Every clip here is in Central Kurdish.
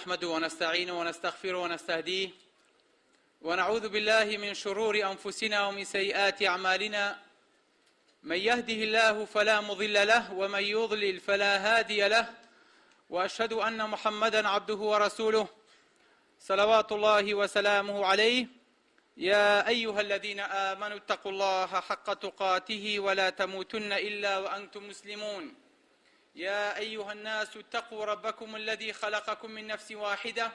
نحمده ونستعينه ونستغفره ونستهديه ونعوذ بالله من شرور أنفسنا ومن سيئات أعمالنا من يهده الله فلا مضل له ومن يضلل فلا هادي له وأشهد أن محمدا عبده ورسوله صلوات الله وسلامه عليه يا أيها الذين آمنوا اتقوا الله حق تقاته ولا تموتن إلا وأنتم مسلمون يا أيها الناس اتقوا ربكم الذي خلقكم من نفس واحدة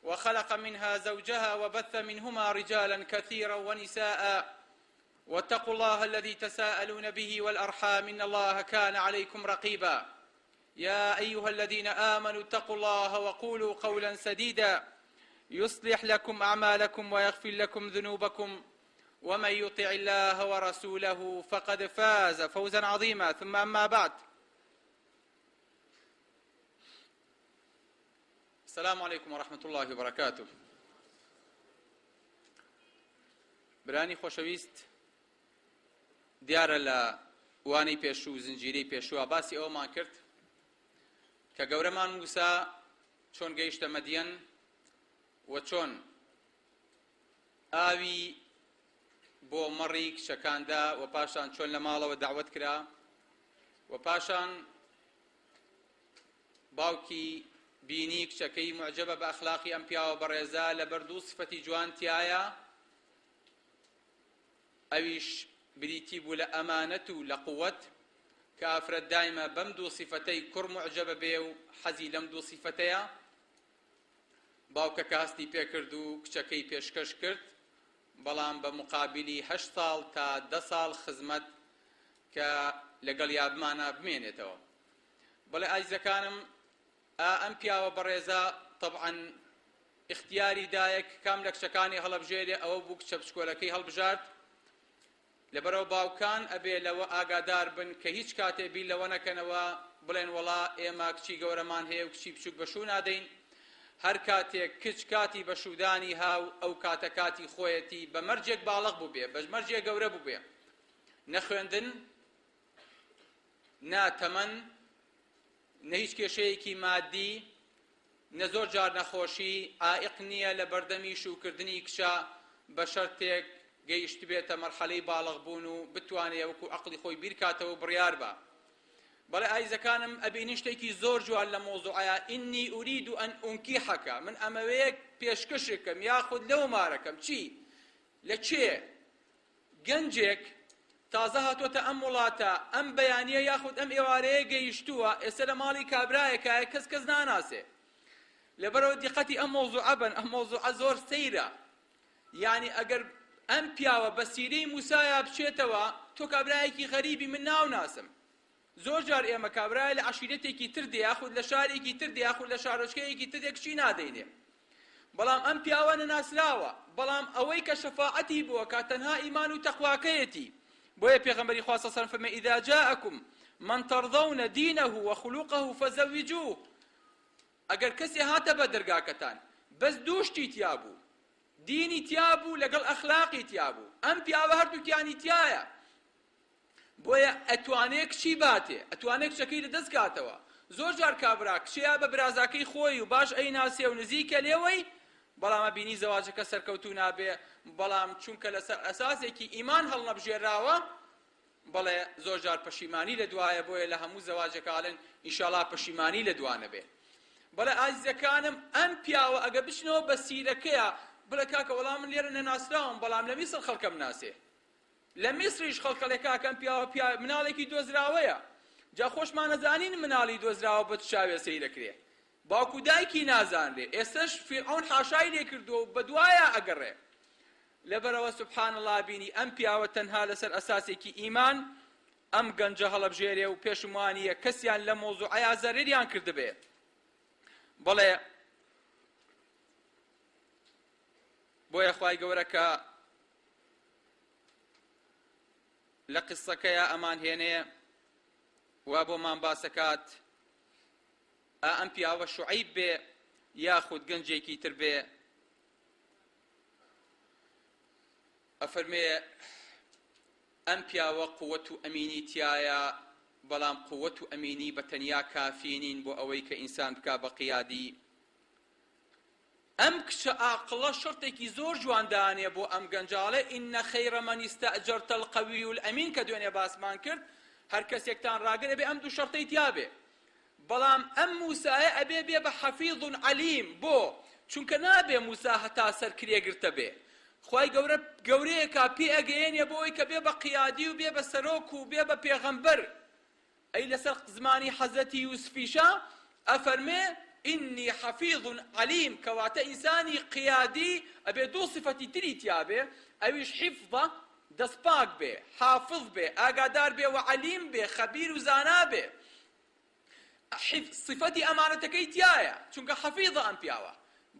وخلق منها زوجها وبث منهما رجالا كثيرا ونساء واتقوا الله الذي تساءلون به والأرحام إن الله كان عليكم رقيبا يا أيها الذين آمنوا اتقوا الله وقولوا قولا سديدا يصلح لكم أعمالكم ويغفر لكم ذنوبكم ومن يطع الله ورسوله فقد فاز فوزا عظيما ثم أما بعد السلام عليكم ورحمة الله وبركاته. برانی خۆشەویست، دیارە لە وانەی پێشوو زنجیرەی پێشووە باسی ئەومان کرد کە گەورەمان موسا چۆن گەیشتە مەدیەن و چۆن ئاوی بۆ مەڕی کچەکاندا و پاشان چۆن لە ماڵەوە داوەت کرا و پاشان باوکی بینی کچەکەی معجبە بە ئەخلاقی ئەم پیاوە بەڕێزا لەبەر دوو سفەتی جوان تایە، ئەویش بریتی بوو لە ئەمانەت و لە قووەت کە ئافرەت دایمە بەم دوو سفەتەی کوڕ معجبە بێ و حەزی لەم دوو سفەتەیە. باوکەکە هەستی پێکرد و کچەکەی پێشکەش کرد، بەڵام بە مقابلی 8 ساڵ تا 10 ساڵ خزمەت کە لەگەڵ یابمانە بمێنێتەوە. بەڵێ ئازیزەکانم، ئەم پیاوە بەڕێزە طبعاً اختیاری دایەک کام لە کچەکانی هەڵەبژێرێ ئەوە بوو کچە بچکۆلەکەی هەڵبژارد. لەبەرەوە باوکان ئەبێ لەوە ئاگادار بن کە هیچ کاتێ بیر لەوە نەکەنەوە بڵێن وەڵا ئێمە کچی گەورەمان هەیە و کچی بچووک بەشوو نادەین. هەر کاتێک کچ کاتی بەشودانی هاو ئەو کاتە کاتی خۆیەتی بە مەرجێک باڵغ بوو بێ، بە مەرجێک گەورە بوو بێ، نەخوێندن، ناتەمەن، نە هیچ کێشەیەکی مادی، نە زۆر جار نەخۆشی، ئائق نییە لە بەردەمی شوکردنی کچە بە شەرتێک گەیشت بێتە مەرحەلەی باڵغ بوون و بتوانێ وەکو عەقڵی خۆی بیرکاتەوە بڕیار بە. بەڵێ ئایزەکانم ئەبینی شتێکی زۆر جوان لە مۆزوعەیە، ئینی ئوریدو ئەن ئونکیحەکە، من ئەمەوەیەک پێشکەشێکم یاخود لەو مارەکەم. چی؟ لە چێ؟ گەنجێک تازە هاتوۆتە ئەم وڵاتە، ئەم بەیانیە یاخود ئەم ئێوارەیە گەیشتووە، ئێستا لە ماڵی کابرایەکایە کەس ناناسێ. لەبەرەوە دیقەتی ئەم مۆزوعە بن، ئەم مۆزوعە زۆر سەیرە. یعنی ئەگەر ئەم پیاوە بە سیرەی موسایە بچێتەوە، تۆ کابرایەکی غەریبی من ناوناسم. زۆر جار ئێمە کابرای لە عەشیرەتێکی تر دێ یاخود لە شارێکی تر دێ یاخود لە شارۆچکەیەکی تر دێ کچی نادەینێ، بەڵام ئەم پیاوە نەناسراوە. بەڵام ئەوەی کە شەفاعەتی بووە کە تەنها ئیمان و تەقواکەیەتی، بۆیە پێغەمبەری خوا صلی الله علیه و سلم فەرمێ ئیذا جاءکم من ترضون دینه وخلقه فزوجوه. ئەگەر کەسێ هاتە بە دەرگاکەتان بەس دوو شتی تیا بوو، دینی تیا بوو لەگەڵ ئەخلاقی تیا بوو، ئەم پیاوە هەردووکیانی تایە، بۆیە ئەتوانێ کچی باتێ، ئەتوانێ کچەکەی لەدەست کاتەوە. زۆر جار کابرا کچەیە بە برازاکەی خۆی و باش ئەیناسێ و نزیکە لێوەی، بەڵام ئەبینی زەواجەکە سەرکەوتوو نابێ، بەڵام چونکە لەسەر ئەساسێکی ئیمان هەڵنەبژێراوە، بەڵێ زۆر جار پەشیمانی لە دوایە. بۆیە لە هەموو زەواجەکاڵێن ئینشاڵڵا پەشیمانی لە دوانە بێ. بەڵێ ئازیزەکانم، ئەم پیاوە ئەگە بچنەوە بە سیرەکەیە بڵێ کاکە وەڵام من لێرە نەناسراوم، بەڵام لە میسر خەڵکەم ناسێ، لە میسریش خەڵکەڵێ کاکەم پیاوە مناڵێکی دۆزراوەیە، جا خۆشمان نەزانین مناڵی دۆزراوە بە چاوێ سەی دەکرێ، باوکو دایکی نازانرێ، ئێستش فیرعەون حاشای لێ کردووە و بە دوایە ئەگەڕێ. لەبەرەوە سوبحان الله بینی ئەم پیاوە تەنها لەسەر ئەساسێکی ئیمان ئەم گەنجە هەڵەبژێرێ و پێشموانیە کەسیان لە مۆزوعەیە زەرریان کردبێ. بەڵێ بۆیە خوای گەورە کە لە قسەکەیە ئەمان هێنێ وا بۆمان باسەکات، ئەم پیاوە شوعەیب بێ یاخود گەنجێکی تر بێ، ئەفەرمێ ئەم پیاوە قووەت و ئەمینی تایە، بەڵام قووەت و ئەمینی بە تەنیا کافی نین بۆ ئەوەی کە ئینسان بکا بە قیادی ئەم کچە ئاقڵە شەرتێکی زۆر جواندانێ بۆ ئەم گەنجاڵێ ئینە خەیرە مەن ئیستەئجەرتە القەوی الئەمین کە دوێنێ باسمان کرد هەر کەسێکتان ڕاگەر ئەبێ ئەم دوو شەرتەی تیابێ بەڵام ئەم موسایە ئەبێ بێ بە حەفیظ عەلیم بۆ چونکە نابێ موسا هەتا سەر کرێگرتە بێ خوای گەورەیەکا پێ ئەگەیەنێ بۆ ئەوەی کە بێ بە قیادی و بێ بە سەرۆک و بێ بە پێغەمبەر ئەی لەسەر زمانی حەزەتی یوسفیشە ئەفەرمێ ئینی حەفیظ عەلیم کەواتە ئینسانی قیادی ئەبێ دوو صفەتی تری تیابێ ئەویش حیفظە دەستپاک بێ حافظ بێ ئاگادار بێ و عەلیم بێ خەبیر و زانا بێ صفەتی ئەمانەتەکەی تایە چونکە حەفیظە ئەم پیاوە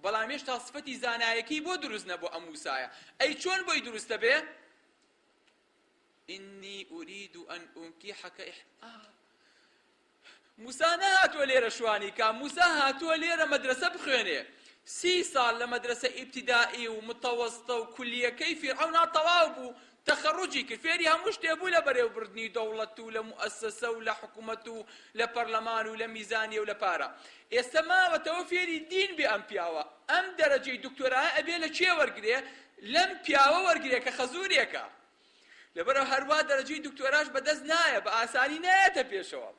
بەڵام هێشتا صفەتی زانایەکی بۆ دروست نەبوو ئەم موسایە ئەی چۆن بۆی دروستە بێ ئینی ئورید ئەن ئونکیحەکە موسا نهاتووە لێرە شوانی کا موسا هاتووە لێرە مەدرسە بخوێنێ 30 ساڵ لە مەدرسە ئیبتیدائی و متەوەسطە و کولیەکەی فیرعەونا تەواو بوو تەخەڕوجی کرد فێری هەموو شتێ بوو لە بەڕێوەبردنی دەوڵەت و لە موئەسسەسە و لە حکوومەت و لە پەرلەمان و لە میزانیە و لە پارە ئێستا ماوەتەوە فێری دین بێ ئەم پیاوە ئەم دەرەجەی دکتۆرایە ئەبێ لە چێ وەرگرێ لەم پیاوە وەرگرێ کە خەزوورێکە لەبەرەوە هەروە دەرەجەی دکتۆراش بەدەست نایە بە ئاسانی نایەتە پێشەوە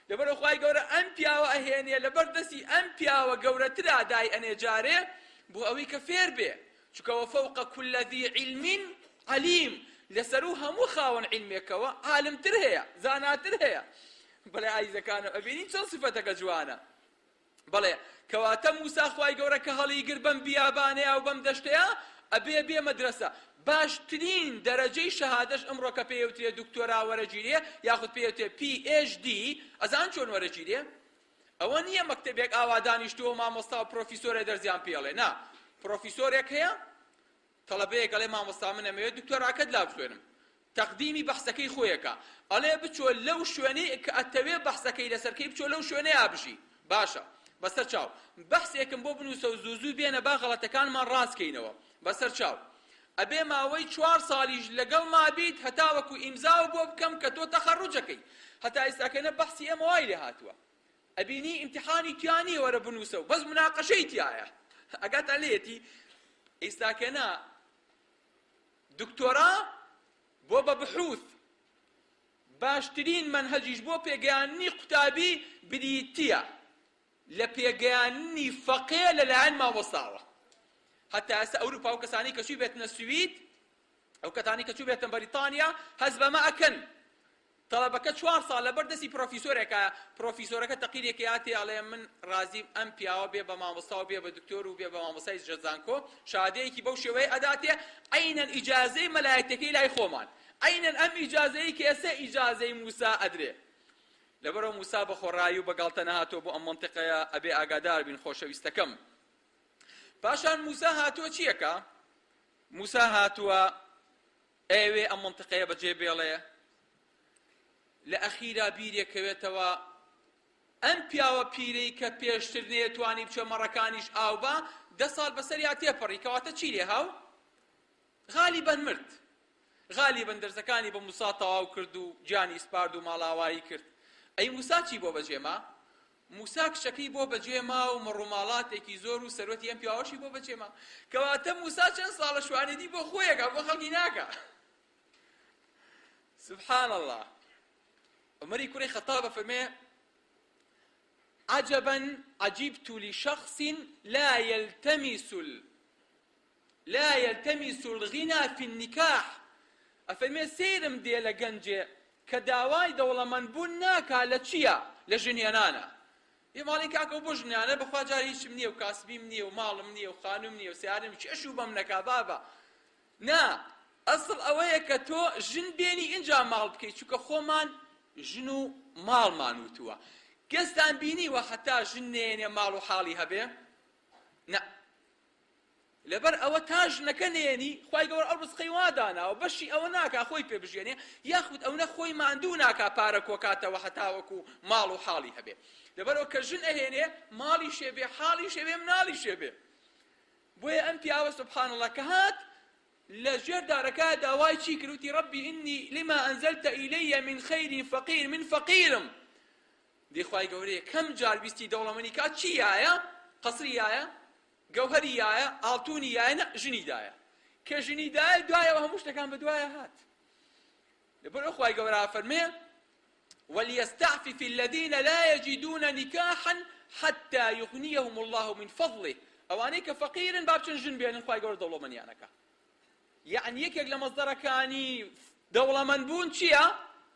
لەبەرەوە خوای گەورە ئەم پیاوە ئەهێنێ لەبەردەستی ئەم پیاوە گەورەترا دای ئەنێ جارێ بۆ ئەوەی کە فێر بێ چونکە وەفەوقە كل ذی علم علیم لەسەر و هەموو خاوەن علمێکەوە عالمتر هەیە زاناتر هەیە بەڵێ ئایزەکانم ئەبینین چەند صفەتەکە جوانە بەڵێ کەواتە موسا خوای گەورە کە هەڵیگر بەم بیابانەیە و بەم دەشتەیە ئەبێ بێ مەدرسە باشترین دەرەجەی شەهادەش ئەمڕۆ کە پێوترێ دکتۆرا وەرەگیرێ یاخود پێوترێ PhD ئەزان چۆن وەرەگیرێ ئەوە نییە مەکتەبێک ئاوا دانیشتووە مامۆستا و پرۆفیسۆرە دەرزیان پێڵێ نا پرۆفیسۆرێک هەیە تەڵەبەیەک ئەڵێ مامۆستا من ئەمەوێت دکتۆراکەت لا بخوێنم تەقدیمی بەحسەکەی خۆیەکە ئەڵێ بچۆ لەو شوێنەی کە ئەتەوێ بەحسەکەی لەسەرکەی بچۆ لەو شوێنەیە بژی باشە بەسەر چاو بەحسێکم بۆ بنووسە و زوو بێنە با غەڵەتەکانمان ڕاستکەینەوە بەسەر چاو ئەبێ ماوەی 4 ساڵیش لەگەڵ مابیت هەتاوەکو ئیمزاو بۆ بکەم کە تۆ تەخەڕوجەکەی هەتا ئێستاکەنە بەحسی ئێمە وای لێ هاتووە ئەبینی ئیمتیحانی تیانی وەرە بنووسە و بەس مناقەشەی تایە ئەگاتە لێتی ئێستاکەنە دکتۆرا بۆ بە بحوث باشترین منهەجیش بۆ پێگەیاندنی قوتابی بریتیە لە پێگەیاندنی فەقێ لەلایەن مامۆستاوە حتى ئێستا ئەوروپا و کەسانی کە چوو بێتنە سوید ئەو کەسانی کە چوو بێتن بەریتانیا هەز بەمە ئەکەن تەڵەبەکە 4 ساڵ لەبەردەستی پرۆفیسۆرێکە پرۆفیسۆرەکە تەقیرێکی هاتێ ئەڵێ من ڕازیم ئەم پیاوە بێ بە مامۆستا و بێ بە دکتۆر و بێ بە مامۆستای جەزانکۆ شادەیەکی بەو شێوەیە ئەداتێ ئەینەن ئیجازەی مەلایەتەکەی لای خۆمان ئەینەن ئەم ئیجازەی کە ئێستا ئیجازەی موسا ئەدرێ لەبەرەوە موسا بە خۆڕایی و بەگاڵتە نەهاتۆ بۆ ئەم منتیقەیە ئەبێ ئاگادار بین خۆشەویستەکەم پاشان موسا هاتووە چیەکە موسا هاتووە ئەوێ ئەم منتیقەیە بەجێ بێڵێ لە ئەخیرا بیرێکەوێتەوە ئەم پیاوە پیرەی کە پێشتر نێتوانی بچە مەڕەکانیش ئاوبا 10 ساڵ بەسەریا تێپەڕی کەواتە چی لێ هاو غالیبەن مرد غالیبەن دەرزەکانی بە موسا تەواو کرد و گیانی سپارد و ماڵاوایی کرد ئەی موسا چی بۆ بەجێما موسا کچەکەی بۆ بەجێما و مەڕووماڵاتێکی زۆر و سەرۆتی ئەم پیاوەشی بۆ بەجێما کەواتە موسا چەند ساڵە شوانێتی بۆ خۆیەکە بۆ خەڵکی ناکە سبحان الله عمەری کوڕی خەتاب فەرمێ عجبا عجبت لشخص لا يلتمس الغنى في النكاح ئەفەرمێ سەیرم دێ لە گەنجێ کە داوای دەوڵەمەندبوون ناکا لە چییە لە ژنێنانە یە ماڵی کاکە و بۆ ژنیانە بەخوا جار هیچم نییە و کاسبیم نییە و ماڵم نییە و خانوم نییە و سیارم چێش و بەم نەکا بابە نا ئەسڵ ئەوەیە کە تۆ ژن بێنی ئینجا ماڵ بکەیت چونکە خۆمان ژن و ماڵمان وتووە گەستان بینیوە هەتا ژن نێنێ ماڵ و حاڵی هەبێ نا لەبەر ئەوە تا ژنەکە نێنی خوای گەورە ئەو ڕزقەی وا داناوە بەشی ئەوە ناکا خۆی پێ بژێنێ یاخود ئەوە خۆی ماندوو ناکا پارە کۆکاتەوە هەتاوەکو ماڵ و حاڵی هەبێ لەبەرەوە کە ژن ئەهێنێ ماڵی شێبێ حاڵی شێبێ مناڵی شێبێ بۆیە ئەم پیاوە سبحان الله کە هات لە ژێر دارەکە داوای چی کردوتی ڕەبی ئینی لما ئەنزەلتە ئیلەیە من خەیری فەقیر من فەقیرم دی خوای گەورەیە کەم جار بیستی دەوڵەمەندی کات چی یایە قەسری یایە گەوهەری یایە ئاڵتوونی یایە ژنی دایە کە ژنی دایە دوایەوە هەموو شتەکان بە دوایە هات لەبەر ئەو خوای گەورە فەرمێ وليستعفف الذين لا يجدون نكاحا حتى يغنيهم الله من فضله ئەوانەی کە فەقیرن با بچن ژن بێنن خوای گەورە دەوڵەمەندیانەکە یعنی یەکێک لە مەزدەرەکانی دەوڵەمەند بوون چییە؟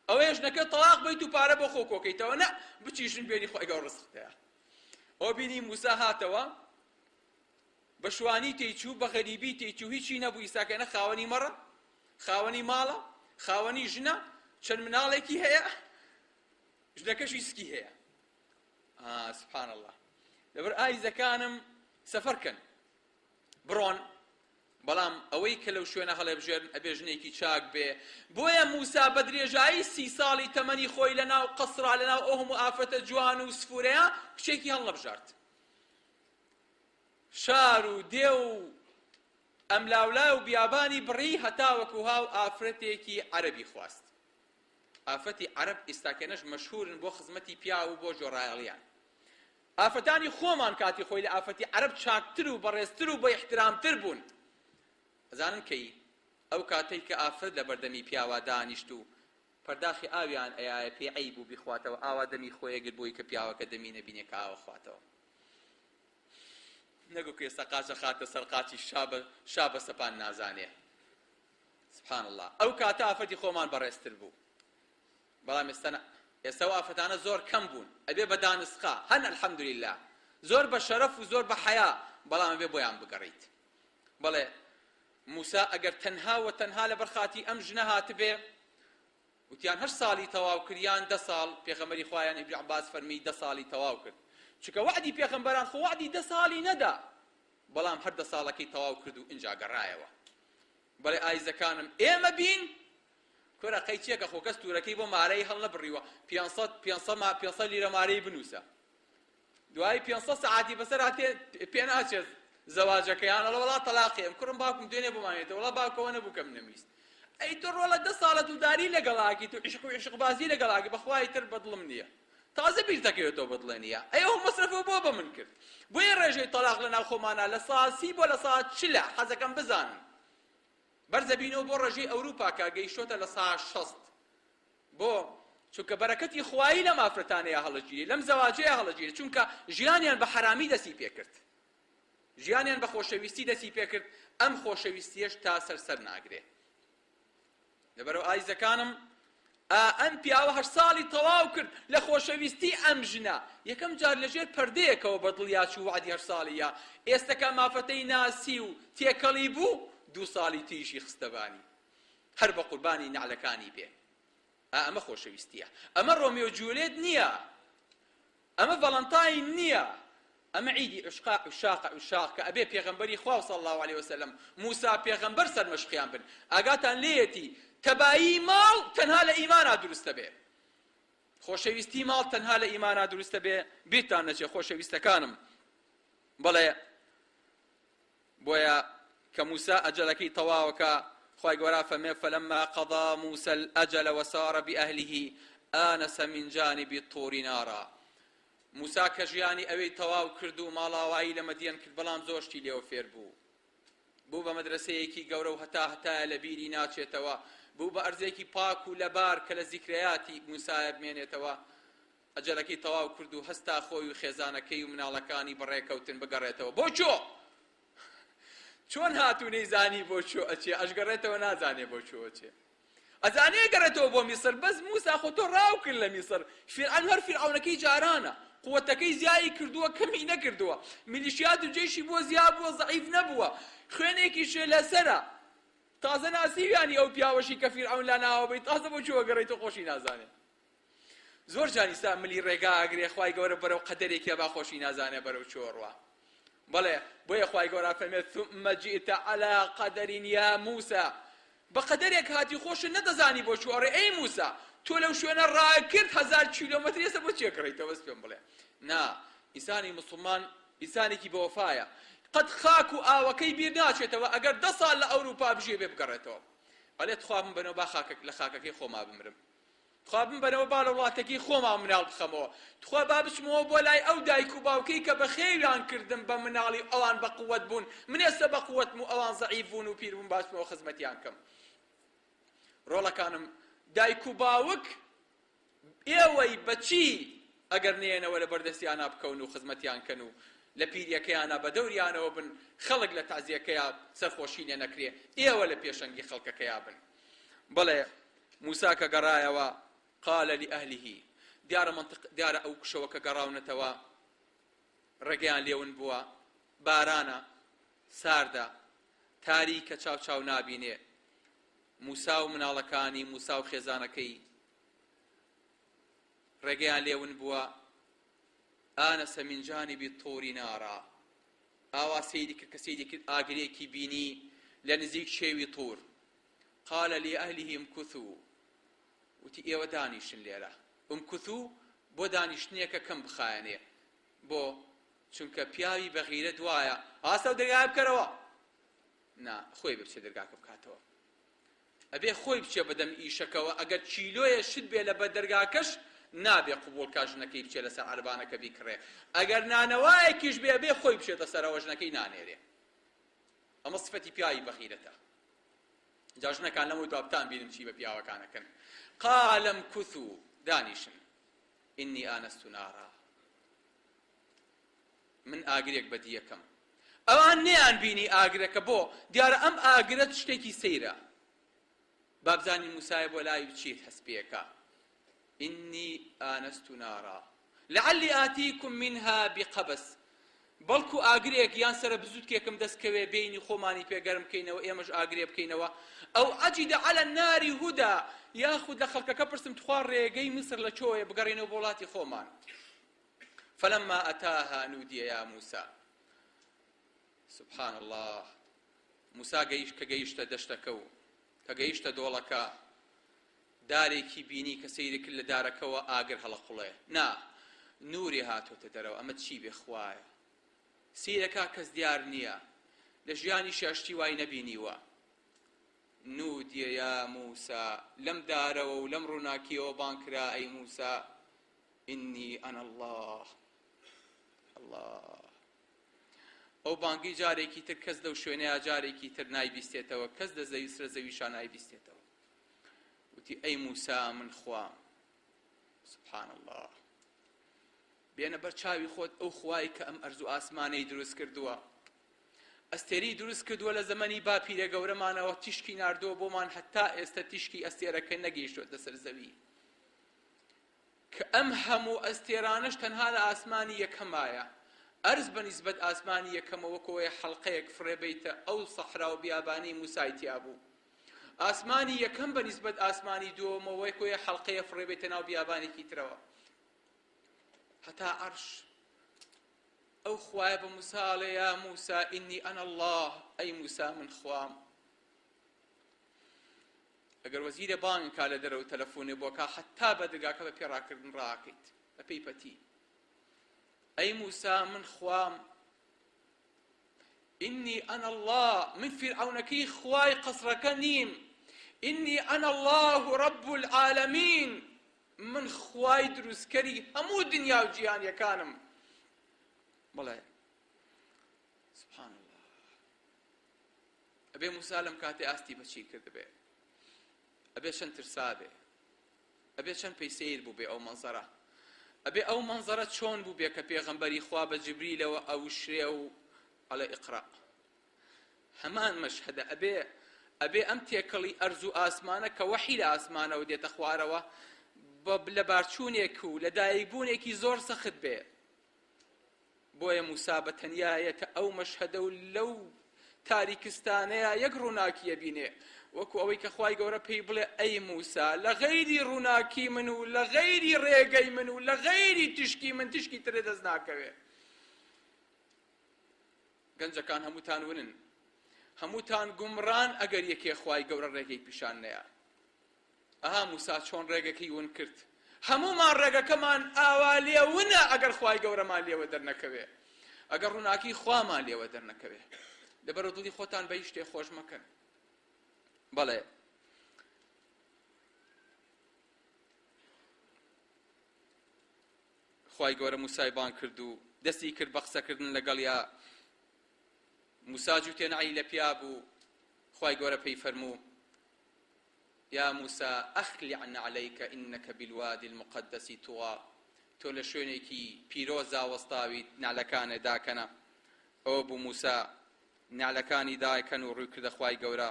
ئەوەیە ژنەکە تەلاق بیت و پارە بۆ خۆ کۆکەیتەوە نە بچی ژن بێنی خوای گەورە ڕزقتەیە ئەو بینی موسا هاتەوە بە شوانی تێیچوو بە غەریبی تێیچوو هیچی نەبوو ئیساکەنە خاوەنی مەڕە خاوەنی ماڵە خاوەنی ژنە چەند مناڵێکی هەیە ژنەکەشی سکی هەیە سبحان الله لەبەر ئایزەکانم سەفەرکەن بڕۆن بەڵام ئەوەی کە لەو شوێنە هەڵێبژێرن ئەبێ ژنێکی چاک بێ بۆیە موسا بە درێژایی 30 ساڵی تەمەنی خۆی لەناو قەسرا لەناو ئەو هەموو ئافرەتە جوان و سفورەیە کچێکی هەڵنەبژارد شار و دێ و ئەملاولا و بیابانی بڕی هەتاوەکو هاو ئافرەتێکی عەرەبی خواست ئافرەتی عەرەب ئێستاکەنەش مەشهورن بۆ خزمەتی پیا و بۆ جۆڕایەڵیان ئافرەتانی خۆمان کاتی خۆی لە ئافرەتی عەرەب چاکتر و بەڕێزتر و بە ئیحترامتر بوون ئەزانن کەی ئەو کاتەی کە ئافرەت لە بەردەمی پیاوا دانیشت و پەرداخی ئاویان ئەیایە پێی عەیب بوو بیخواتەوە ئاوا دەمی خۆیەگرت بۆی کە پیاوەکە دەمی نەبینێ کە ئاوە خواتەوە نەگو کە ئێستا قاچە خاتە سەر قاچی شابە سەپان نازانێ سبحان الله ئەو کاتە ئافرەتی خۆمان بەڕێزتر بوو بەڵام ئێستا ئافرەتانە زۆر کەم بوون ئەبێ بە دانسقا هەن ئەلحەمدوللیلا زۆر بە شەرەف و زۆر بە حەیا بەڵام ئەبێ بۆیان بگەڕیت بەڵێ موسا ئەگەر تەنها و تەنها لەبەر خاتی ئەم ژنە هاتبێ وتیان 8 ساڵی تەواو کردیان 10 ساڵ پێغەمبەری خوایان ئیبن عەباس فەرمی 10 ساڵی تەواو کرد چونکە وعدی پێغەمبەران خۆ وعدی 10 ساڵی نەدا بەڵام هەر 10 ساڵەکەی تەواو کرد و ئینجا گەڕایەوە بەڵێ ئایزەکانم ئێمە بین کۆرە قەیچیەکە خۆ کەس تورەکەی بۆ مارەی هەڵ نەبڕیوە 500 لیرە مارەی بنووسە دوای 500 سەعاتی بەسەر هاتێ پێ ناچێت زەواجەکەیان ئەڵە وەڵا تەلاقیم کوڕم باوکم دوێنێ بمانێتەوە وەڵا باوکەوە نەبوو کەم نەویست ئەی تۆ ڕۆڵە 10 ساڵە دوداری لەگەڵاکی تو عیشق و عیشقبازی لەگەڵاکی بەخوای تر بەدڵم نییە تازە بیر دەکەوێتەوە بەدڵێ نییە ئەوە مەسرەفەوە بۆ بە من کرد بۆیە ڕێژەی تەلاق لەناو خۆمانە لە ساسی بۆ لە ساعت 40 حەزەکەم بزانن بەرزە بینەوە بۆ ڕێژەی ئەوروپا کە گەیشتۆتە لە ساعت 60 بۆ چونکە بەرەکەتی خوایی لەم ئافرەتانەیە هەڵەگیری لەم زەواجەیە هەڵەگیری چونکە ژیانیان بە حرامی دەستی پێکرد ژیانیان بە خۆشەویستی دەستی پێکرد ئەم خۆشەویستیەش تا سەر ناگرێ لەبەرەوە ئایزەکانم ئەم پیاوە 8 ساڵی تەواو کرد لە خۆشەویستی ئەم ژنە یەکەم جار لەژێر پەردەیەکەوە بەدڵیا چوو وعدی 8 ساڵیە ئێستاکە مافەتەی ناسی و تێکەڵی بوو 2 ساڵی تیژی خستەبانی هەر بە قوربانی نعلەکانی بێ ئەمە خۆشەویستیە ئەمە ڕۆمیۆ جولیێت نییە ئەمە ڤەڵەنتاین نییە ئەمە عیدی عشاق کە ئەبێ پێغەمبەری خوا صلی الله علیه وسلم موسا پێغەمبەر سەرمەشقیان بن ئاگاتان لێیەتی تەبایی ماڵ تەنها لە ئیمانە دروستە بێ خۆشەویستی ماڵ تەنها لە ئیمانە دروستە بێ بیرتان نەچێ خۆشەویستەکانم بەڵێ بۆیە کە موسا ئەجەلەکەی تەواوەکە خوای گەورە فەرمێ فەلەما قەضا موسى الأجل وسار بأهله آنس من جانب الطور نارا موسا کە ژیانی ئەوەی تەواو کرد و ماڵاوایی لە مەدیەن کرد بەڵام زۆشتی لێوە فێر بوو بە مەدرسەیەکی گەورە و هەتایە لە بیری ناچێتەوە بوو بە ئەرزێکی پاک و لەبار کە لە زیکرەیاتی موسایە بمێنێتەوە ئەجەلەکەی تەواو کرد و هەستا خۆی و خێزانەکەی و مناڵەکانی بەڕێکەوتن بگەڕێتەوە بۆ چۆن هاتوو نەیزانی بۆ چۆ ئەچێ ئەشگەڕێتەوە نازانێ بۆ چۆ ئەچێ ئەزانێ گەڕێتەوە بۆ میسر بەس موسا خۆ تۆ ڕاو کرد لە میسر فیرعەون هەر فیرعەونەکەی جارانە قووەتەکەی زیایی کردووە کەمی نەکردووە میلیشیات و جێشی بۆ زیا بووە زەعیف نەبووە خوێنێکیشێ لەسەرە تازە ناسیویانی ئەو پیاوەشی کە فیرعەون لا ناوەبەی تازە بۆ چۆوە گەڕێتەوە خۆشی نازانێ زۆر جانیسا ملی ڕێگا ئەگرێ خوای گەورە بەرەو قەدەرێکە با خۆشی نازانێ بەرەو چۆڕوە بەڵێ بۆیە خوای گەورە فەرمێت ثم جئت على قدر يا موسى بەقەدەرێک هاتی خۆشت نەدەزانی بۆ چۆڕێ ئەی موسا تۆ لەو شوێنە ڕاکرد 1000 کیلۆمەتر ئێستا بۆ چێ کڕیتەوە بەس پێم بڵێ نا ئینسانی مسلمان ئینسانێکی بەوەفایە قەت خاک و ئاوەکەی بیر ناچێتەوە ئەگەر 10 ساڵ لە ئەوروپا بژێ بێ بگەڕێتەوە ئەڵێت خوا من بنەوە با لە خاکەکەی خۆما بمرم خوا بمبەرەوە با لە وڵاتێکی خۆمان مناڵ بخەمەوە تخوا با بچمەوە بۆ لای ئەو دایک و باوکەی کە بە خێویان کردم بە مناڵی ئەوان بە قووەت بوون من ئێستا بە قووەتم و ئەوان زەعیف بوون و پیر بوون باشمەوە خزمەتیان کەم ڕۆڵەکانم دایک و باوک ئێوەی بەچی ئەگەر نێنەوە لە بەردەستیانە بکەون و خزمەتیان کەن و لە پیرەکەیانە بە دەوریانەوە بن خەڵک لە تازیەکەیە سەرخۆشی لێ نەکرێ ئێوە لە پێشەنگی خەڵکەکەیە بن بەڵێ موسا کە گەڕایەوە قال لأهله دیارە ئەو کشەوە کە گەڕاونەتەوە ڕێگەیان لێون بووە بارانە ساردە تاریکە چاو چاو نابینێ موسا و مناڵەکانی موسا و خێزانەکەی ڕێگەیان لێون بووە ئانەسە من جانبی الطوری نارا ئاوا سەیری کرد کە سەیری کرد ئاگرێکی بینی لە نزیک شێوی طور قال لأهله امكثوا وتی ئێوە دانیشن لێرە امكثوا بۆ دانیشتنیەکە کەم بخایەنێ بۆ چونکە پیاوی بەغیرە دوایە ئاستا و دەرگای بکەرەوە نا خۆی بچێ دەرگاکە بکاتەوە ئەبێ خۆی بچێ بەدەم ئیشەکەوە ئەگەر چیلۆیە شت بێ لە بە دەرگاکەش نابێ قبول کاژنەکەی بچێ لەسەر عەربانەکە بیکڕێ ئەگەر نانەوایەکیش بێ بێ خۆی بچێتە سەرەوە ژنەکەی نانێرێ ئەمە سفەتی پیاوی بەغیرەتە جا ژنەکان لەمەوەی دوابتان بینم چی بە پیاوەکانەکەن قال امكثوا دانیشن إني آنست نارا من ئاگرێک بەدی یەکەم ئەوان نێیان بینی ئاگرەکە بۆ دیارە ئەم ئاگرەت شتێکی سەیرە بابزانی موسایە بۆ لای بچیت هەسپێکە إني آنست نارا لعلي آتيكم منها بقبس بەڵکو ئاگرێک یان سرە بزوتکێکم دەستکەوێ بینی خۆمانی پێگەرم بکەینەوە ئێمەش ئاگرێ بکەینەوە ئەو ئەجد على النار هدى یاخود لە خەڵکەکە پرسم تخوا ڕێگەی مسر لە چۆیە بگەڕێنەوە بۆ وڵاتی خۆمان فلما أتاها نودي يا موسى سبحان الله موسى کە گەیشتە دەشتەکە و کە گەیشتە دۆڵەکە دارێکی بینی کە سەیری کرد لە دارەکەەوە ئاگر هەڵەقوڵێ نا نوری هاتۆتە دەرەوە ئەمە چی بێ خوایە سیرەکە کەس دیار نییە لە ژیانی شاشتی وای نەبینیوە نودي يا موسى لەم دارەوە و لەم ڕووناکیەوە بانکرا ئەی موسى إني أنا الله ئەو بانگی جارێکی تر کەس لەو شوێنەیە جارێکی تر نایبیستێتەوە کەس لە زەوی سرە زەویشان نایبیستێتەوە وتی ئەی موسا من خوام سبحان الله بێنە بەر چاوی خۆت ئەو خوای کە ئەم ئەرز و ئاسمانەی دروست کردووە ئەستێری دروست کردووە لە زەمەنی باپیرە گەورەمانەوە تیشکی ناردووە بۆمان هەتا ئێستا تیشکی ئەستێرەکە نەگەیشتووەتە سەر زەوی کە ئەم هەموو ئەستێرانش تەنها لە ئاسمانی یەکەمایە ئەرز بەنیسبەت ئاسمانی یەکەمەوە کۆیە حەڵقەیەک فڕێبەیتە ئەو سەحرا و بیابانی موسای تیا بوو ئاسمانی یەکەم بەنیسبەت ئاسمانی دووەمەوەی کۆیە حەڵقەیە فڕێبەیتە ناو بیابانێکی ترەوە هەتا عەرش ئەو خوایە بە موساڵێ یا موسا ئینی ئەنا الله ئەی موسا من خوام ئەگەر وەزیرە بانگ کا لە دەرەوە تەلەفۆنێ بۆکە حەتا بە دەرگاکە بە پێڕاکردن ڕاکەیت بە پێی پەتی ئەی موسا من خوام إني أنا الله من فرعونكي خواي قصرك نيم إني أنا الله رب العالمين من خواي دروسكري همو دنيا وجيان يكانم بلى سبحان الله أبي موسى لم كاتي أستي بشي كذبه أبي شن ترسابه أبي شن بيسير بو بي أو منظرة أبي أو منظرة شون بو بي كبيغمبري خواب جبريل أو شريو على إقراء همان مشهد أبي أمتيكلي أرزو آسمانة كوحي لآسمانة وديت أخواروا لبارچونيكو لدايبونيكي زور سخت بي بويا مسابة تنياية أو مشهد لو تاريكستانيا يقروناكي يبيني وكو أويك أخواي قورا بيبلي أي موسى لغيري روناكي منو لغيري ريقي منو لغيري تشكي من تشكي تردزناكوي گەنجەکان هەمووتان ونن هەمووتان گومڕان ئەگەر یەکێ خوای گەورە ڕێگەی پیشان نەیە ئەها موسا چۆن ڕێگەکەی ون کرد هەموومان ڕێگەکەمان ئاوا لێونە ئەگەر خوای گەورەمان لێوە دەرنەکەوێ ئەگەر ڕووناکی خوامان لێوە دەرنەکەوێ لەبەر دڵی خۆتان بە هیچ شتێ خۆش مەکەن بەڵێ خوای گەورە موسای بان کرد و دەستی کرد بە قسەکردن لەگەڵ یا موسا جوتێ نەعی لە پیا بوو خوای گەورە پێی فەرموو يا موسى أخلع عليك إنك بالوادي المقدس طوى تۆ لە شوێنێکی پیرۆزا وەستاوی نعلەکانە داکەنە ئەوە بوو موسا نعلەکانی دایکەن و ڕووی کردە خوای گەورە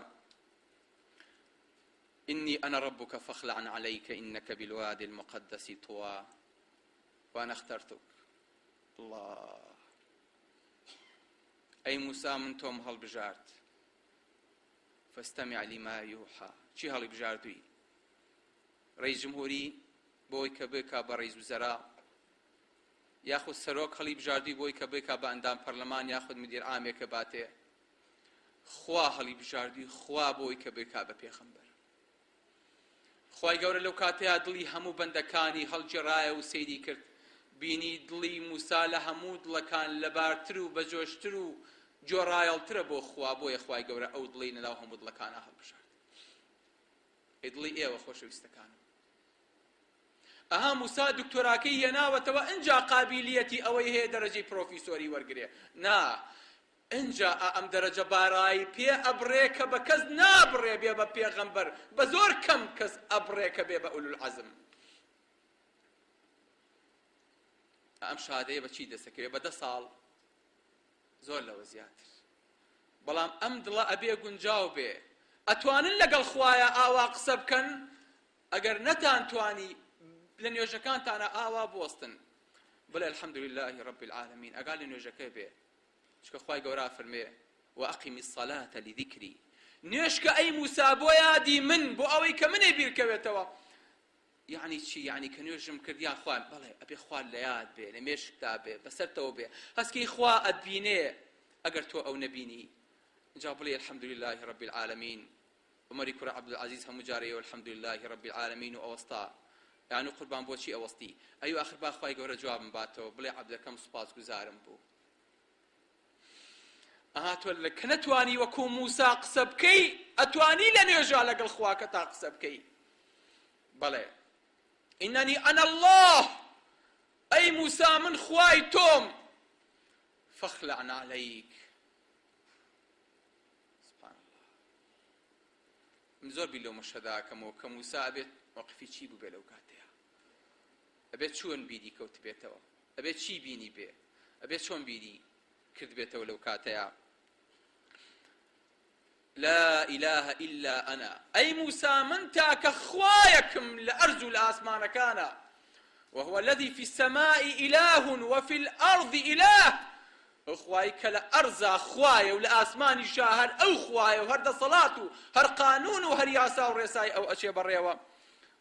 إني أنا ربك فاخلع عليك إنك بالوادي المقدس طوى وأنا اخترتك الله أي موسى من توم هەڵبژارد فاستمع لما يوحى چی هەڵی بژاردووی ڕئیس جمهوری بۆی کە بکا بە ڕئیس وزەرا یاخود سەرۆک هەڵی بژاردووی بۆی کە بکا بە ئەندام پەرلەمان یاخود مدیر عامێکە باتێ خوا هەڵی بژاردووی خوا بۆی کە بکا بە پێغەمبەر خوای گەورە لەو کاتەیە دڵی هەموو بەندەکانی هەڵگێڕایە و سەیری کرد بینی دڵی موسا لە هەموو دڵەکان لەبارتر و بەجۆشتر و جۆڕایەڵترە بۆ خوا بۆیە خوای گەورە ئەو دڵی نەناو هەموو دڵەکانە هەڵبژارد دڵی ئێوە خۆشەویستەکانم ئەها موسا دکتۆراکەی هێناوەتەوە ئەنجا قابلیەتی ئەوەی هەیە دەرەجەی پرۆفیسۆری وەرگرێ نا ئەنجا ئەم دەرەجە بارایی پێ ئەبڕێ کە بە کەس نابڕێ بێ بە پێغەمبەر بە زۆر کەم کەس ئەبڕێ کە بێ بە ئولوالعەزم ئەم شادەیە بەچی دەسەکەوێ بە 10 ساڵ زۆر لەوە زیاتر بەڵام ئەم دڵە ئەبێ گونجاو بێ ئەتوانن لەگەڵ خوایە ئاوا قسە بکەن ئەگەر نەتانتوانی لە نوێژەکانتانە ئاوا بوەستن بڵێ الحەمدولله رب العالمین ئەگا لە نوێژەکە بێ چکە خوای گەورە فەرمێ وأقم الصلاة لذكري نوێژکە ئەی موسا بۆ یادی من بۆ ئەوەی کە منێ بیرکەوێتەوە یعنی چی یعنی کە نوێژم کرد یا خوان بەڵێ ئەبێ خوان لە یاد بێ لە مێشکتا بێ بەسەرتەوە بێ هەسکەی خوا ئەتبینێ ئەگەر تۆ ئەو نەبینی جا بڵێ الحەمدولله رب العالمین عمەری کوڕە عەبدولعەزیز هەموو جارەیەوە الحەمدولله رب العالمین و ئەوەستا یعنی قوربان بۆچی ئەوەستی ئەیوە ئاخر با خوای گەورە جوابم باتەوە بڵێ عەبدەکەم سوپاسگوزارم بوو ئەها تۆ کە نەتوانی وەکوو موسا قسە بکەی ئەتوانی لە نوێژا لەگەڵ خواکە تا قسە بکەی بەڵێ إنني أنا الله أي موسى من خواي توم فاخلعنا عليك سبحان الله مزور بلو مشهدا كموسى أبيت وقفي چی بو بلو كاتيا أبيت شون بيدي كوت بيتوا أبيت چی بيني بي أبيت شون بيدي كرد بيتوا لو كاتيا لا إله إلا أنا أي موسى من تاك خوايكم لأرجو الآسمان كان وهو الذي في السماء إله وفي الأرض إله خوايك لأرزا خواي والآسمان شاهر أو خواي وهرد صلاته هر قانون وهر ياسا ورساي أو أشياء بريوا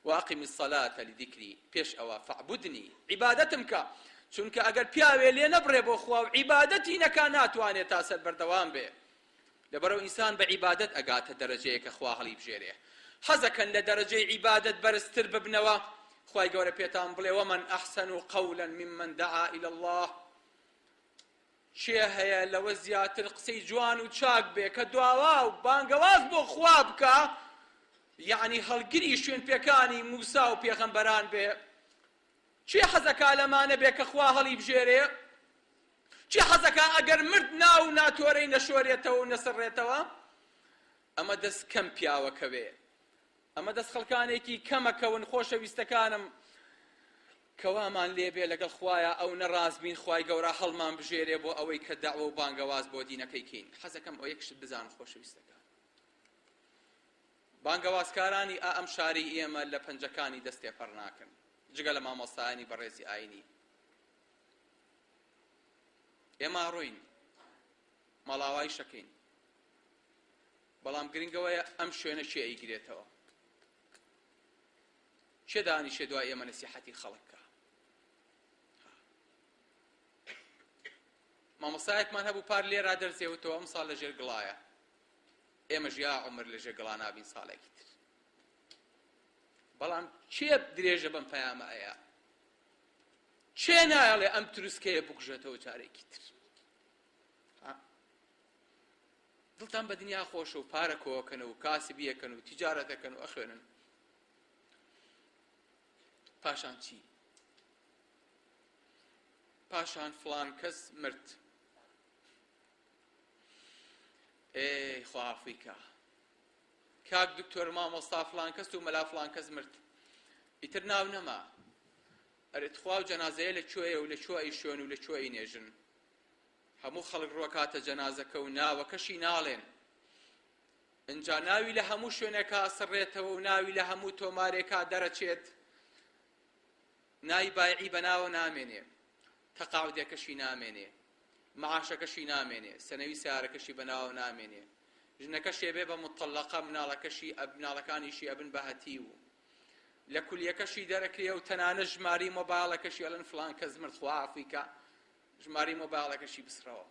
وأقم الصلاة لذكري بيش أوا فاعبدني عبادتمك چونك أقل بياوي لي نبري بو خوا وعبادتي نكانات واني تاسر بردوان به لبرو إنسان بعبادت أقات درجة كخواه اللي بجيره حزكا لدرجة عبادة برستر ببنوا خواهي قوري بيتان بلي ومن أحسن قولا ممن دعا إلى الله شيء لو زياتر قسي جوان وشاك بي كدواوا وبانقواز بو خوابك يعني هالقري شوين بيكاني موسى وبيغمبران بي شيء حزكا لمانه بي كخواه اللي بجيره چی حەزەکە ئەگەر مرد ناو ناتۆرەی نەشۆرێتەوە و نەسڕێتەوە ئەمە دەست کەم پیاوەکەوێ ئەمە دەست خەڵکانێکی کەمەکەون خۆشەویستەکانم کەوامان لێبێ لەگەڵ خوایە ئەو نەڕاز بین خوای گەورە هەڵمان بژێرێ بۆ ئەوەی کە داوە و بانگەواز بۆ دینەکەی کەین حەزەکەم ئەو یەکشت بزان خۆشەویستەکان بانگەوازکارانی ئەم شاری ئێمە لە پەنجەکانی دەستێ پەڕ ناکەن جگە لە مامۆستایانی بەڕێزی ئاینی ئێمە ڕۆین مەڵاوای شەکەین بەڵام گرنگەوەیە ئەم شوێنە چێ ئەیگرێتەوە چێ دانیشێ دوای ئێمە نەسیحەتی خەڵکە مامۆستایەکمان هەبوو پار لێرا دەرزێوتەوە ئەم ساڵ لەژێر گڵایە ئێمەش یا عومر لەژێر گڵا نابین ساڵێکی تر بەڵام چێ درێژە بەم پەیامە ئەیە چێ نایەڵێ ئەم تروسکەیە بکوژێتەوە جارێکی تر دڵتان بە دنیا خۆشە و پارە کۆکەن و کاسبی یەکەن و تیجارەتەکەن و ئەخوێنن پاشان چی پاشان فڵان کەس مرد. ئێ خوافیکە کاک دکتۆر مامۆستا فڵان کەس و مەلا فڵان کەس مرد. ئیتر ناو نەما. ئەرێت خوا و جەنازەیە لەکوێیە و لەکوێ ئەیشۆن و لەکوێ ئەینێژن. هەموو خەڵک ڕۆکاتە جەنازەکە و ناوەکەشی ناڵێن. ئینجا ناوی لە هەموو شوێنێکا سڕێتەوە و ناوی لە هەموو تۆمارێکا دەرەچێت. ناوی بایعی بەناوە نامێنێ، تەقاعودێکەشی نامێنێ، معاشەکەشی نامێنێ، سەنەوی سیارەکەشی بەناوە نامێنێ. ژنەکەشێ بێ بە مطلقە مناڵەکانیشی ئەبن بە هەتی و لە کولیەکەشی دەرەکرێ و تەنانە ژماری مۆبایڵەکەشی ئەڵێن فڵان کەس مرد خوا عەفویکە ژماری مۆبایڵەکەشی بسرەوە.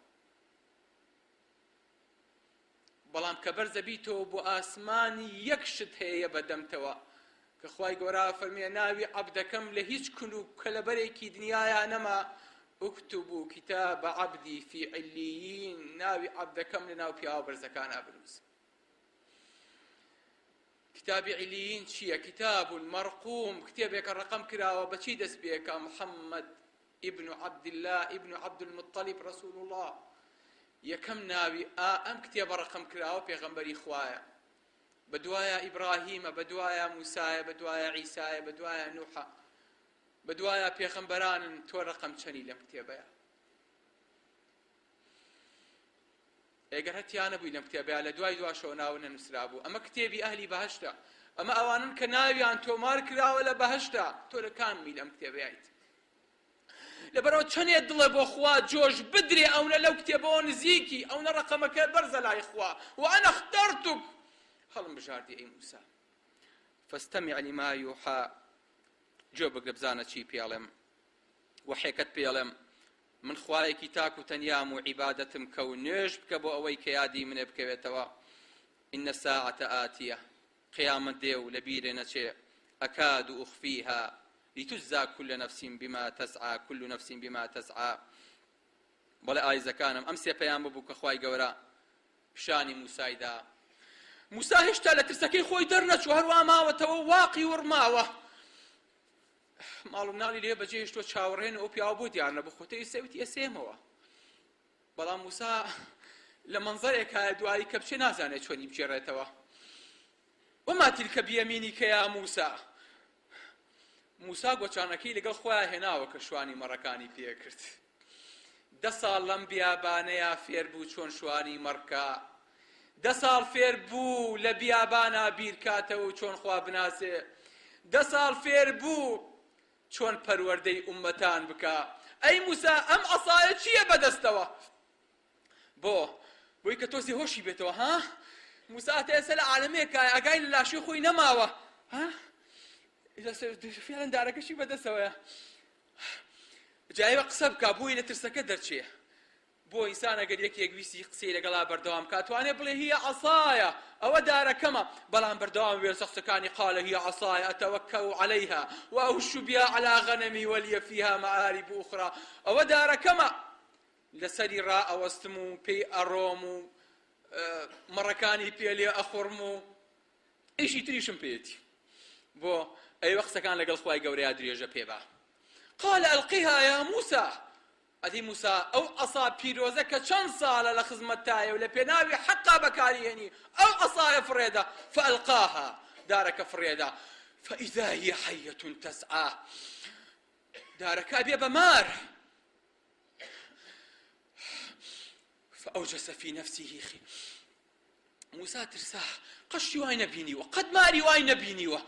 بەڵام کە بەرزە بیتەوە بۆ ئاسمانی یەک شت هەیە بەدەمتەوە کە خوای گەورە فەرمیێ ناوی عەبدەکەم لە هیچ کلوب کەلەبەرێکی دنیایا نەما اکتبوا کتاب عەبدی فی علیین ناوی عەبدەکەم لە ناو پیاوە بەرزەکانە بنووسن. کتابی علیین چییە؟ کتاب مەرقوم کتێبێکە ڕەقەم کراوە بەچی دەست پێکە؟ محەممەد ئیبن عەبدالله ئیبن عەبدولموطەلیب ڕەسوول الله. یەکەم ناوی ئەم کتێبە ڕەقەم کراوە پێغەمبەری خوایە، بەدوایە ئیبراهیمە، بەدوایە موسایە، بەدوایە عیسایە، بەدوایە نوحە، بەدوایە پێغەمبەرانن. تۆ ڕەقەم چەنی لەم کتێبەیە؟ ئەگەر هەتیان نەبووی لەم کتێبەیە لە دوای دواشەوە ناو نەنووسرا بوو. ئەمە کتێبی ئەهلی بەهەشتە. ئەمە ئەوانن کە ناویان تۆمار کراوە لە بەهەشتە. تۆ لە کامی لەم کتێبەیەیت؟ لەبەرەوە چەندێ دڵێ بۆ خوا جۆش بدرێ ئەوە لەو کتێبەوە نزیکی ئەوە ڕەقەمەکە بەرزە لای خوا وأنا اخترتك هەڵم بژاردی ئەی موسا فاستمع لما يوحى جۆ بگرە بزانە چی پێڵێم وحێکت پێڵێم من خوایەکی تاک و تەنیام و عیبادەتم کە و نوێژ بکە بۆ ئەوەی کە یادی منێ بکەوێتەوە. إن الساعة آتية قیامەت دێ و لەبیرێ نەچێ ئەکاد أخفيها لتجزى كل نفس بما تسعى كل نفس بما تسعى. بەڵێ ئایزەکانم ئەم سێ پەیام ببوو کە خوای گەورە پیشانی موسایدا. موسا هێشتا لە ترسەکەی خۆی دەرنەچوو هەروە ماوەتەوە واقی وڕماوە. ماڵ و مناڵی لێ بەجێ هێشتۆ چاوەڕێن ئەو پیاوە بۆ دیار نەبوو خۆتەی سەوتی ئەسێمەوە. بەڵام موسا لە مەنزەرێک هایە دوایی کە بچێ نازانێت چۆنی بجێڕێتەوە. وما تلك بيمينك يا موسى. موسا گۆچانەکەی لەگەڵ خۆیان هێناوە کە شوانی مەڕەکانی پێکرد. 10 ساڵ لەم بیابانەیە فێر بوو چۆن شوانی مەڕکە. 10 ساڵ فێر بوو لە بیابانە بیرکاتەوە و چۆن خوا بناسێ. 10 ساڵ فێر بوو چۆن پەروەردەی ئومەتان بکە. ئەی موسا ئەم عەسایە چییە بەدەستەوە؟ بۆی کە تۆزی هۆشی بێتەوە ها؟ موسا ئەتەیسە لە عالەمێکە ئەگای لە لاشوی خۆی نەماوە ها؟ فعلا دارەکەشی بەدەستەوەیە. جایوە قسە بکە بۆی لە ترسەکە دەرچێ. بۆ ئینسان ئەگەر یەکێک ویستی قسەی لەگەڵا بەردەوام کات توانێ بڵێ هي عەسایە ئەوە دارەکەمە بەڵام بەردەوام وێ سەختەکانی قال هي عەسایە ئەتەوەکەء عەلەیها وأهش بها على غنمي ولي فيها مآرب أخرى. ئەوە دارەکەمە لەسەری ڕائەوەستم و پێی ئەڕۆم و مەڕەکانی پێ لێ ئەخۆڕم و ئیشی تریشم پێێتی. بۆ ئەیوە قسەکان لەگەڵ خوای گەورەیە درێژە پێبا. قال ألقها يا موسى. ئەدی موسا ئەو عەسا پیرۆزە کە چەند ساڵە لە خزمەتتایە و لە پێناوی حەقا بەکارهێنی ئەو عەسایە فڕێدا. فألقاها دارەکە فڕێدا فإذا هي حية تسعى. دارەکە بێ بەمار. فأوجس في نفسه موسى ترسا قشي واي نبيني وقد ماري واي نبيني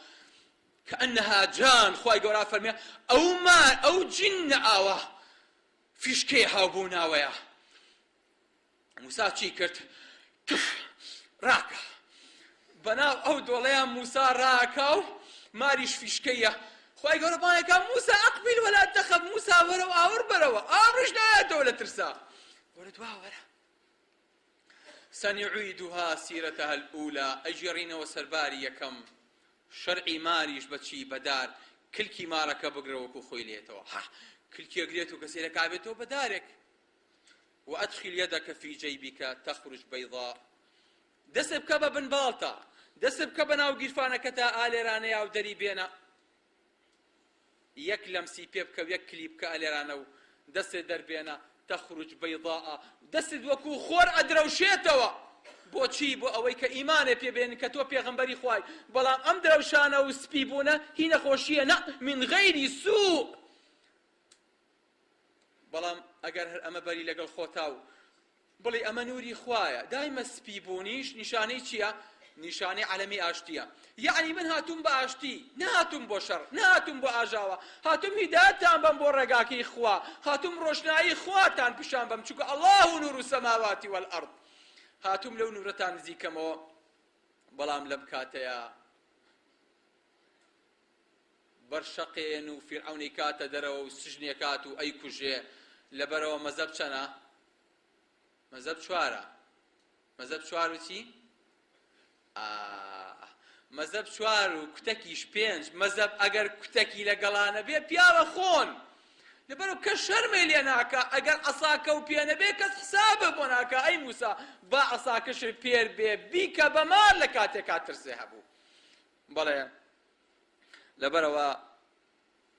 كأنها جان خواي قورا فرمي أو مار أو جن آوه فيشكي هاوبونا ويا. موسى چی کرد؟ تف راکە بەناو ئەو دۆڵەیان موسا ڕاکاو ماریش فیشکەیە. خواي قورا بانێکا موسى أقبل ولا تخف. موسى وەرە و ئاور بەرەوە ئاوریش نایەتەوە لە ترسا. وەرە دوا وەرە. سنعيدها سيرتها الأولى. أجرين سەرباری یەکەم. شەرعی ماریش بەچی بەدار کلکی مارەکە بگرەوەکو خۆی لێتەوە. کلکی ئەگرێت و کەسێ لە کابێتەوە بەدارێک. وأدخل يدك في جيبك تخرج بيضاء. دەسێ بکە بە بنباڵتە دەسێ بکە بە ناو گیرفانەکەتە ئالێرانەیە و دەری بێنە. یەک لەمسی پێ بکە و یەک کلی بکە ئەلێرانە و دەستێ دەربێنە تەخروج بەیضاء دەستت وەکو خۆر ئەدرەوشێتەوە بۆچی بۆ ئەوەی کە ئیمانێ پێبێنن کە تۆ پێغەمبەری خوای بەڵام ئەم درەوشانە و سپی بوونە هی نەخۆشیە نە من غەیری سوء بەڵام ئەگەر هەر ئەمە بەری لەگەڵ خۆتا و بڵێ ئەمە نووری خوایە دایمە سپی بوونیش نیشانەی چییە؟ نیشانەی عەلەمی ئاشتیە یعنی من هاتووم بە ئاشتی نهاتووم بۆ شەڕ نهاتووم بۆ ئاژاوە هاتووم هیدایەتتان بەم بۆ ڕێگاکەی خوا هاتووم ڕۆشنایی خواتان پیشان بەم چونکە ئەڵڵاهو نوور السەماواتی والئەرض هاتووم لەو نورەتان نزیکەمەوە بەڵام لەم کاتەیە بەرشەقێن و فیرعەونی کاتە دەرەوە و سژنێ کات و ئەیکوژێ لەبەرەوە مەزەب چەنە؟ مەزەب چوارە مەزەب چوار و چی؟ مەزەب چوار و کوتەکیش پێنج مەزەب ئەگەر کوتەکی لەگەڵانە بێ پیاوە خۆن لەبەرەوە کە شەرمەی لێ ناکە ئەگەر عەساکە و پێ نەبێ کەس حسابە بۆ ناکە ئەی موسا با عەساکەشت پێر بێ بیکە بەمار لە کاتێکا ترسێ هەبوو بەڵێ لەبەرەوە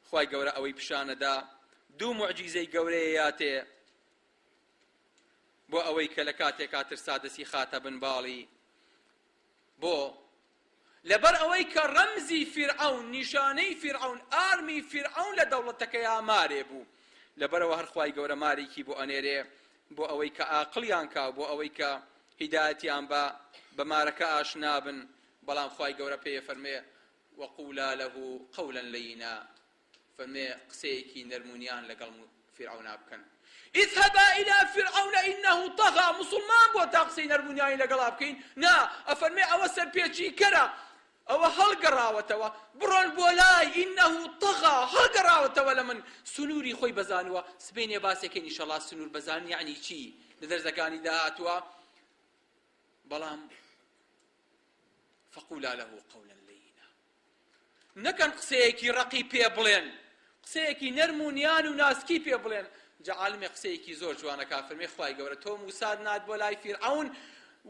خوای گەورە ئەوەی پیشانەدا دوو موعجیزەی گەورەیە یاتێ بۆ ئەوەی کە لە کاتێکا ترسا دەستی خاتە بنباڵی بۆ لەبەر ئەوەی کە ڕەمزی فیرعەون نیشانەی فیرعەون ئارمی فیرعەون لە دەوڵەتەکەیان مارێ بوو لەبەرەوە هەر خوای گەورە مارێکی بۆ ئەنێرێ بۆ ئەوەی کە عاقڵیان کا بۆ ئەوەی کە هیدایەتیان بە مارەکە ئاشنا بن بەڵام خوای گەورە پێیە فەرمێ وقولا له قولا لينا فەرمێ قسەیەکی نەرمونیان لەگەڵ فیرعەونا بکەن اذهبا إلى فرعون إنه طغى مسلمان بۆ تا قسەی نەرمونیانی لەگەڵا بکەین نا ئەفەرمێ ئەوە سەرپێچی کەرە ئەوە هەڵگەڕاوەتەوە بڕۆن بۆ لای إنه طغى هەڵگەڕاوەتەوە لە من سنووری خۆی بەزانووە سبەینێ باسێکەین ئینشەڵڵا سنوور بەزان یعنی چی لە دەرزەکانی داهاتووە بەڵام فقولا له قولا لينا نەکەن قسەیەکی ڕەقی پێ بڵێن قسەیەکی نەرمونیان و ناسکی پێ بڵێن جعالمێ قسەیەکی زۆر جوانەکە فەرمێ خوای گەورە تۆ موساد نات بۆ لای فیرعەون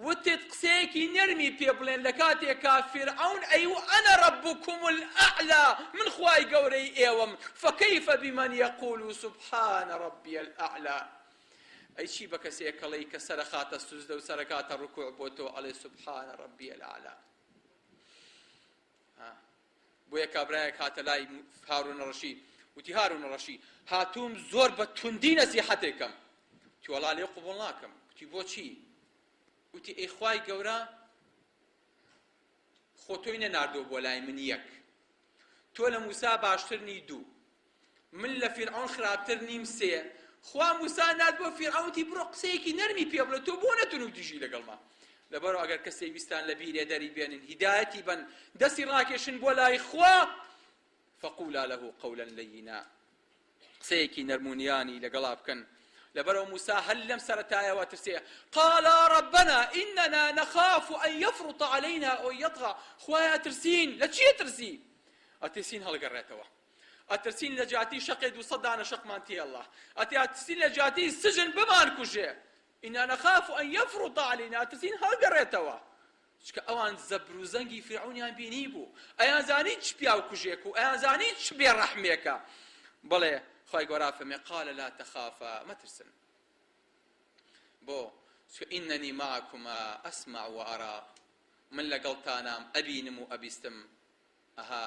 وتت قسەیەکی نەرمی پێ بڵێن لە کاتێکا فیرعەون ئەی ئەنە ڕەبوکم الئەعلا من خوای گەورەی ئێوەم فەکەیفە بمەن یەقول سوبحانە ڕەبی الئەعلا ئەی چی بە کەسێک کەڵێی کە سەرەخاتە سوزدە و سەرەکاتە ڕوکوع بۆ تۆ ئەڵێ سوبحانە ڕەبی الئەعلا بۆ یە کابرایەک هاتە لای هارون ڕەشید وتی هارون ڕەشید هاتووم زۆر بە توندی نەسیحەتێکم وتی وەڵا لێ قبوڵ ناکەم وتی بۆچی وتی ئەی خوای گەورە خۆ تۆی نەناردۆ بۆ لای من یەک تۆ لە موسا باشتر نی دوو من لە فیرعەون خراپتر نیم سێ خوا موسا نات بۆ فیرعەون وتی بڕۆ قسەیەکی نەرمی پێ بڵێ تۆ بۆ نەتونی دژی لەگەڵما لەبەرەوە ئەگەر کەسێک ویستان لە بیرێ دەری بێنن هیدایەتی بن دەستی ڕاکێشن بۆ لای خوا فقولا له قولا لينا قسەیەکی نەرمونیانی لەگەڵا بکەن لەبەرەوە موسا هەر لەم سەرەتایەوە ترسێ قالا ربنا إننا نخاف أن يفرط علينا أو يطغى خوایە ترسین لە چیە ترسی ئەترسین هەڵگەڕێتەوە ئەترسین لە جاتی شەقێ 200 دانە شەقمان تێڵا ئەترسین لە جاتی سژن بمان کوژێ إننا نخاف أن يفرط علينا ئەترسین هەڵگەڕێتەوە چکە ئەوان زەبر و زەنگی فیرعەونیان بینی بوو ئەیان زانی چ پیاو کوژێک و ئەیان زانی چ بێڕەحمێکە بڵێ خوای گەورە فەرمێ قال لا تخافا مەترسن بۆ چکە ئینەنی معکما ئەسمع وئەرا من لەگەڵتانام ئەبینم و ئەبیستم ئەها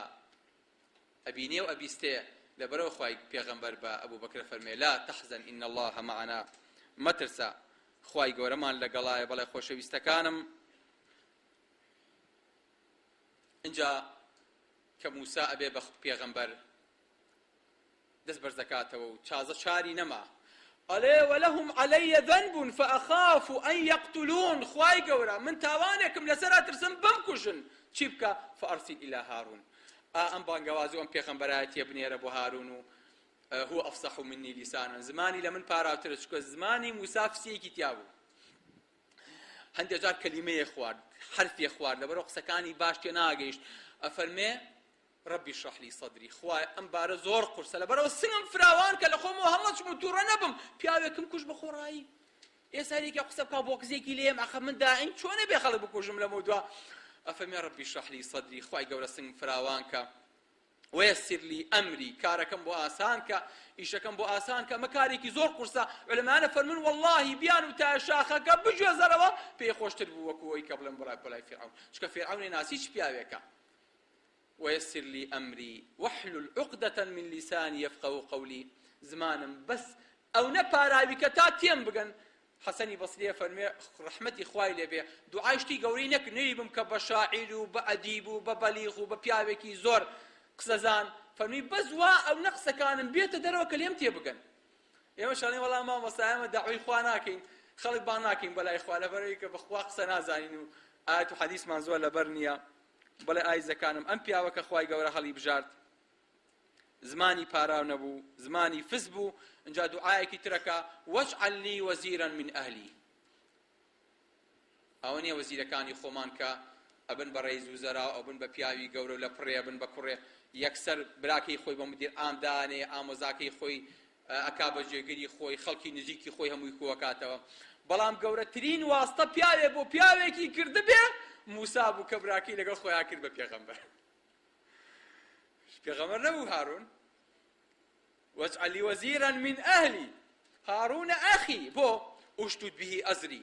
ئەبینێ و ئەبیستێ لەبەرەوە خوای پێغەمبەر بە ئەبوو بەکر فەرمێ لا تەحزەن ئین الله معنا مەترسە خوای گەورەمان لەگەڵایە بەڵێ خۆشەویستەکانم اینجا کە موسا ئەبێ بە پێغەمبەر دەست بەرزەکاتەوە و چازە چاری نەما ئەڵێ وەلەهم عەلەیە ذەنب فەئەخاف ئەن یەقتولون خوای گەورە من تاوانێکم لەسەرا ترسم بمکوژن چی بکە فەئەرسیل ئیلا هارون ئەم بانگەوازی و ئەم پێغەمبەرایە تێبنێرە بۆ هارون و هو ئەفسەح منی لیسانن زمانی لە من پاراوترە چکە زمانی موسا فسیەکی تیا بوو هەندێک جار کەلیمەیە خوارد حرفێ خوارد لەبەرەوە قسەکانی باش تێ ناگەیشت ئەفەرمێ ربي اشرح لي صدري خوای ئەم بارە زۆر قورسە لەبەرەوە سنگم فراوان کە لە خۆمەوە هەڵەچم و تووڕە نەبم پیاوێکم کوژ بە خۆڕایی ئێساریکە قسە بکا بۆ قزێکی لێم ئەخە من داعیم چۆنە بێ خەڵک بکوژم لەمە دووە ئەفەرمێ ربي اشرح لي صدري خوای گەورە سنگم فراوان کە ويسر لي أمري كاركم بو آسان كا إيشكم بو آسان كا مكاريكي زور قرصا علماء فرمون والله بيانو تا شاخك بجو زروا بي خوشتر بو وكوي قبل بلاي فرعون شكا فرعون ناسيش بياويكا ويسر لي أمري واحلل عقدة من لساني يفقهوا قولي زمانم بس أو نباراوي كتا تيم بغن حسني بصرية فرمي رحمتي خواي لبي دعايشتي قوري نك نريبم كبشاعر وبأديب وببليغ وببياويكي زور قسەزان فەرمی بەزوا ئەو نەقسەکانم بێتە دەرەوە کە لێم تێبگەن ئێمە شڵی وەڵام مامۆستایەمە داوای خوا ناکەین خەڵک با ناکەین بەلای خوا لەبەرەوەی کە بەخوا قسە نازانین و ئاەت و حەدیثمان زۆر لەبەر نییە بەڵێ ئایزەکانم ئەم پیاوە کە خوای گەورە هەڵی بژارد زمانی پاراو نەبوو زمانی فز بوو اینجا دوعایەکی ترەکە وەجعل لی وەزیرا من ئەهلی ئەوە نییە وەزیرەکانی خۆمان کە ئەبن بە ڕێیز وزەرا ئەبن بە پیاوی گەورە لە پڕێ بن بە کوڕێ یەکسەر براکەی خۆی بە مدیر ئامدانێ ئامۆزاکەی خۆی ئەکا بە جێگەری خۆی خەڵکی نزیکی خۆی هەمووی کۆکاتەوە بەڵام گەورەترین واستە پیاوێ بۆ پیاوێکی کردبێ موسا بوو کە براکەی لەگەڵ خۆیان کرد بە پێغەمبەر پێغەمبەر نەبوو هارون واجعل لي وزيرا من أهلي هارون أخي بو أشدد به أزري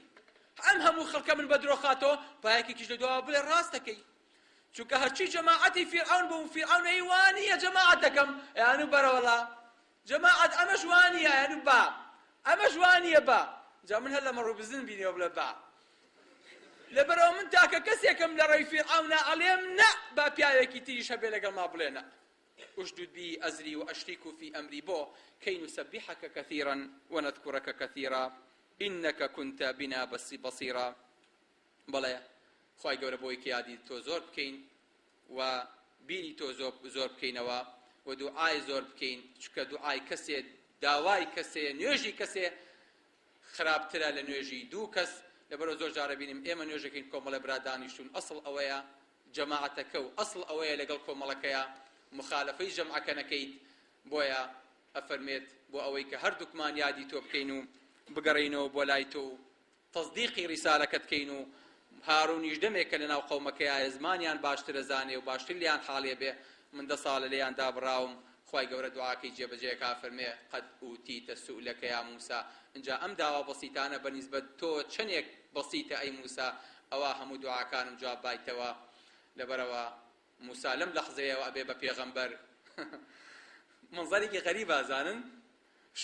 همو خلق من بدروخاتو بايكي كجدوا بلا راستكي چونکە هەرچی جەماعەتی فیرعون بوو فیرعون ئەیوانیە جەماعەتەکەم یانو بەرە وەڵا جەماعەت ئەمەش وانیە یانو با ئەمەش وانیە با جا من هەر لە مەڕوو بزن بینیەوە بڵێ با لەبەرەوە من تاکە کەسێکم لە ڕێی فیرعونە ئەڵێم نە با پیاوێکی تریش هەبێ لەگەڵ ما بڵێ نە أشدد بي أزري وأشرك في أمري بو كي نسبحك كثيرا ونذكرك كثيرا إنك كنت بنا بصيرا بەڵێ خوای گەورە بۆی کە یادی تۆ زۆر بکەین و بینی تۆ زۆر بکەینەوە و دوعای زۆر بکەین چونکە دوعای کەسێ داوای کەسێ نوێژی کەسێ خراپترە لە نوێژی دوو کەس لەبەرەوە زۆر جارە بینیم ئێمە نوێژەکەین کۆمەڵە برا دانیشتون ئەسڵ ئەوەیە جەماعەتەکە و ئەسڵ ئەوەیە لەگەڵ کۆمەڵەکەیە مخالفەی جەمعەکە نەکەیت بۆیە ئەفەرمێت بۆ ئەوەی کە هەردووکمان یادی تۆ بکەین و بگەڕینەوە بۆ لای تۆ و تەصدیقی ڕیسالەکەت بکەین و هارونیش دەمێکە لەناو قەومەکەیە زمانیان باشترە زانێ و باشتر لیان حاڵێ بێ من 10 ساڵە لێیان دابڕاوم خوای گەورە دوعاکەی جێبەجێکا فەرمێ قەد ئوتیتە سوئلەکە یا موسا اینجا ئەم داوا بەسیتانە بەنسبەت تۆ چەندێک بەسیتە ئەی موسا ئەوە هەموو دوعاکانم جواب بایتەوە لەبەرەوە موسا لەم لەحزەیەوە ئەبێ بە پێغەمبەر منزەرێکی غەریبە زانن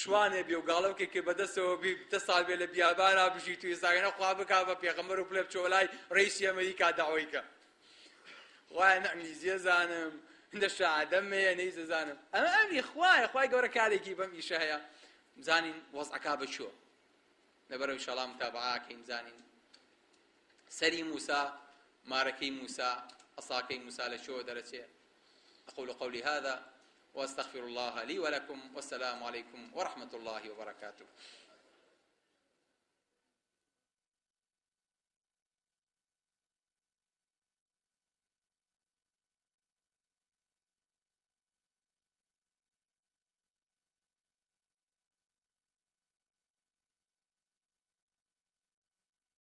شوانێ بێ و گاڵەوکێک کرد بەدەستەوە 10 ساڵ بێ لە بیابانە بژی توی زاوێنە خوا بکا بە پێغەمبەر و بڵێ بچۆ لای ڕەیسی ئەمریکا داوای کە خوایە نە ئەنگلیزیە زانم هەندە شەهادەم هەیە نەیزە زانم ئەمە ئەمری خوایە خوای گەورە کارێکی بەم ئیشە هەیە بزانین وەزعەکا بەچۆ لەبەرەوە ئینشاڵڵا متابعاکەین بزانین سەری موسا مارەکەی موسا ئەساکەی موسا لە چۆ دەرەچێ أقول قولي هذا وأستغفر الله لي ولكم والسلام عليكم ورحمة الله وبركاته